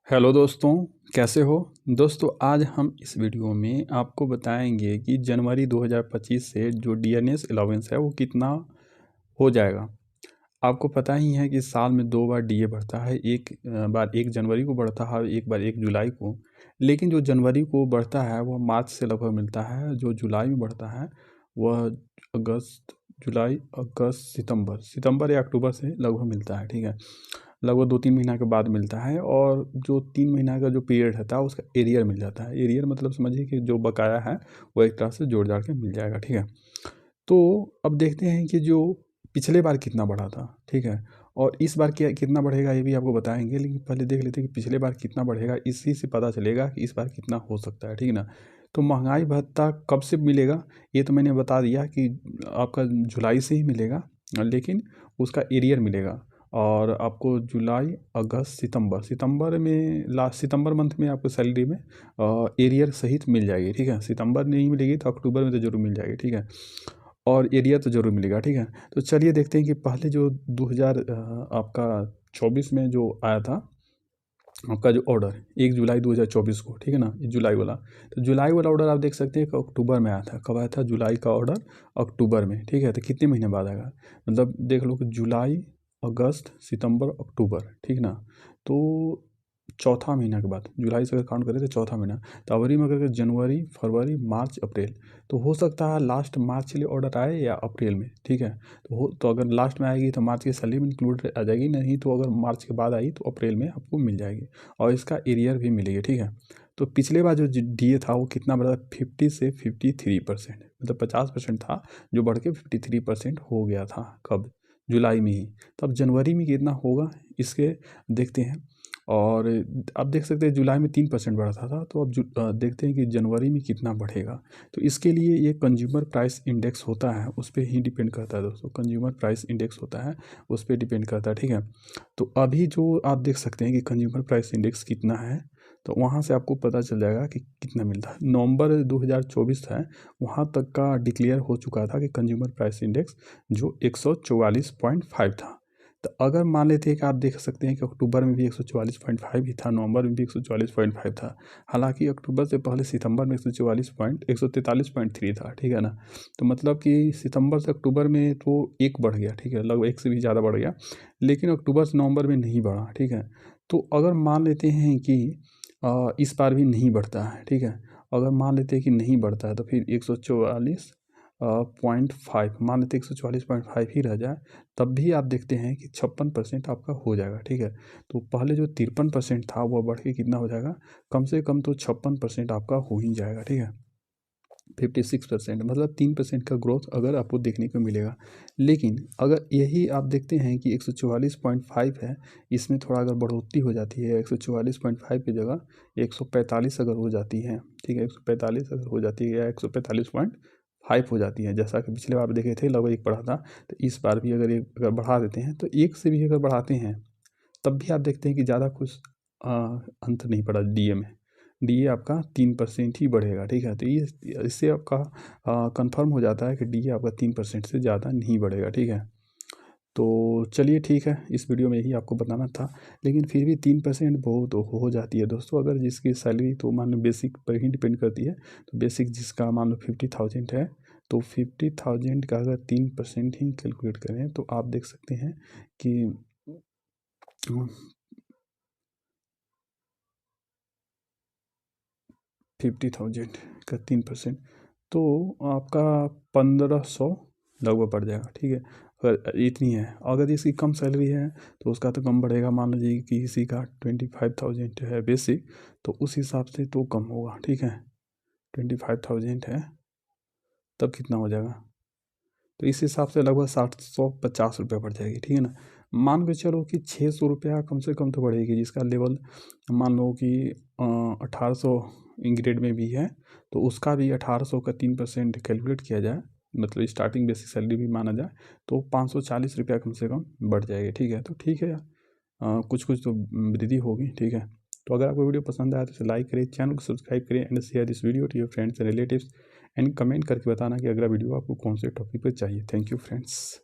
Hello दोस्तों, कैसे हो। दोस्तों आज हम इस वीडियो में आपको बताएंगे कि जनवरी 2025 से जो डीएनएस अलाउंस है वो कितना हो जाएगा। आपको पता ही है कि साल में 2 बार डीए बढ़ता है, एक बार 1 जनवरी को बढ़ता है, एक बार 1 जुलाई को। लेकिन जो जनवरी को बढ़ता है वह मार्च से लगभग मिलता है, जो जुलाई में बढ़ता है वह अगस्त, जुलाई, अगस्त, सितंबर या अक्टूबर से लगभग मिलता है। ठीक है, लगभग 2-3 महीना के बाद मिलता है। और जो 3 महीना का जो पीरियड रहता है उसका एरियर मिल जाता है। एरियर मतलब समझिए कि जो बकाया है वो एक तरह से जोड़ जाड़ के मिल जाएगा। ठीक है, तो अब देखते हैं कि जो पिछले बार कितना बढ़ा था। ठीक है, और इस बार क्या कितना बढ़ेगा ये भी आपको बताएंगे, लेकिन पहले देख लेते हैं कि पिछले बार कितना बढ़ेगा। इसी से पता चलेगा कि इस बार कितना हो सकता है। ठीक है ना। तो महंगाई भत्ता कब से मिलेगा ये तो मैंने बता दिया कि आपका जुलाई से ही मिलेगा, लेकिन उसका एरियर मिलेगा। और आपको जुलाई, अगस्त, सितंबर में लास्ट सितंबर मंथ में आपको सैलरी में एरियर सहित मिल जाएगी। ठीक है, सितंबर नहीं मिलेगी तो अक्टूबर में तो ज़रूर मिल जाएगी। ठीक है, और एरिया तो ज़रूर मिलेगा। ठीक है, तो चलिए देखते हैं कि पहले जो 2000 आपका 24 में जो आया था आपका जो ऑर्डर 1 जुलाई 2024 को। ठीक है ना, ये जुलाई वाला। तो जुलाई वाला ऑर्डर आप देख सकते हैं कि अक्टूबर में आया था। कब आया था? जुलाई का ऑर्डर अक्टूबर में। ठीक है, तो कितने महीने बाद आएगा? मतलब देख लो कि जुलाई, अगस्त, सितंबर, अक्टूबर। ठीक ना, तो चौथा महीना के बाद, जुलाई से अगर काउंट करें तो चौथा महीना। तो अवरी में अगर जनवरी, फरवरी, मार्च, अप्रैल, तो हो सकता है लास्ट मार्च के लिए ऑर्डर आए या अप्रैल में। ठीक है, तो अगर लास्ट में आएगी तो मार्च की सैलरी में इंक्लूड आ जाएगी, नहीं तो अगर मार्च के बाद आई तो अप्रैल में आपको मिल जाएगी और इसका एरियर भी मिलेगी। ठीक है, तो पिछले बार जो डीए था वो कितना बढ़ा? 50 से 53%, मतलब 50% था जो बढ़ के 53% हो गया था। कब? जुलाई में ही। तो अब जनवरी में कितना होगा इसके देखते हैं। और आप देख सकते हैं जुलाई में 3% बढ़ा था, तो अब देखते हैं कि जनवरी में कितना बढ़ेगा। तो इसके लिए ये कंज्यूमर प्राइस इंडेक्स होता है, उस पर ही डिपेंड करता है दोस्तों। कंज्यूमर प्राइस इंडेक्स होता है, उस पर डिपेंड करता है। ठीक है, तो अभी जो आप देख सकते हैं कि कंज्यूमर प्राइस इंडेक्स कितना है, तो वहाँ से आपको पता चल जाएगा कि कितना मिलता है। नवंबर 2024 है, वहाँ तक का डिक्लेयर हो चुका था कि कंज्यूमर प्राइस इंडेक्स जो 144.5 था। तो अगर मान लेते हैं कि आप देख सकते हैं कि अक्टूबर में भी 144.5 ही था, नवंबर में भी 144.5 था। हालांकि अक्टूबर से पहले सितंबर में 143.3 था। ठीक है ना, तो मतलब कि सितंबर से अक्टूबर में तो एक बढ़ गया। ठीक है, लगभग एक से भी ज़्यादा बढ़ गया, लेकिन अक्टूबर से नवंबर में नहीं बढ़ा। ठीक है, तो अगर मान लेते हैं कि इस बार भी नहीं बढ़ता है। ठीक है, अगर मान लेते हैं कि नहीं बढ़ता है तो फिर 144.5 मान लेते हैं, 144.5 ही रह जाए, तब भी आप देखते हैं कि 56% आपका हो जाएगा। ठीक है, तो पहले जो 53% था वह बढ़ के कितना हो जाएगा? कम से कम तो 56% आपका हो ही जाएगा। ठीक है, 56%, मतलब 3% का ग्रोथ अगर आपको देखने को मिलेगा। लेकिन अगर यही आप देखते हैं कि 144.5 है, इसमें थोड़ा अगर बढ़ोतरी हो जाती है, 144.5 की जगह 145 अगर हो जाती है। ठीक है, 145 अगर हो जाती है या 145.5 हो जाती है, जैसा कि पिछले बार देखे थे लगभग एक बढ़ा था, तो इस बार भी अगर एक अगर बढ़ा देते हैं तो एक से भी अगर बढ़ाते हैं तब भी आप देखते हैं कि ज़्यादा कुछ अंतर नहीं पड़ा डीए में। डीए आपका 3% ही बढ़ेगा। ठीक है, तो ये इससे आपका कंफर्म हो जाता है कि डीए आपका 3% से ज़्यादा नहीं बढ़ेगा। ठीक है, तो चलिए ठीक है, इस वीडियो में यही आपको बताना था। लेकिन फिर भी 3% बहुत हो जाती है दोस्तों। अगर जिसकी सैलरी तो मान लो बेसिक पर ही डिपेंड करती है, तो बेसिक जिसका मान लो 50,000 है, तो 50,000 का अगर 3% ही कैलकुलेट करें तो आप देख सकते हैं कि 50,000 का 3%, तो आपका 1500 लगभग पड़ जाएगा। ठीक है, अगर इतनी है। अगर इसकी कम सैलरी है तो उसका तो कम बढ़ेगा। मान लीजिए कि किसी का 25,000 है बेसिक, तो उस हिसाब से तो कम होगा। ठीक है, 25,000 है तब कितना हो जाएगा? तो इस हिसाब से लगभग 750 रुपये बढ़ जाएगी। ठीक है ना, मान के चलो कि 600 रुपया कम से कम तो बढ़ेगी, जिसका लेवल मान लो कि 1800 ग्रेड में भी है, तो उसका भी 1800 का 3% कैलकुलेट किया जाए, मतलब स्टार्टिंग बेसिक सैलरी भी माना जाए, तो 540 रुपया कम से कम बढ़ जाएगी। ठीक है, तो ठीक है, कुछ कुछ तो वृद्धि होगी। ठीक है, तो अगर आपको वीडियो पसंद आया तो इसे लाइक करें, चैनल को सब्सक्राइब करें and share this video to your friends and relatives, and comment करके बताना कि अगला वीडियो आपको कौन से टॉपिक पर चाहिए। Thank you friends.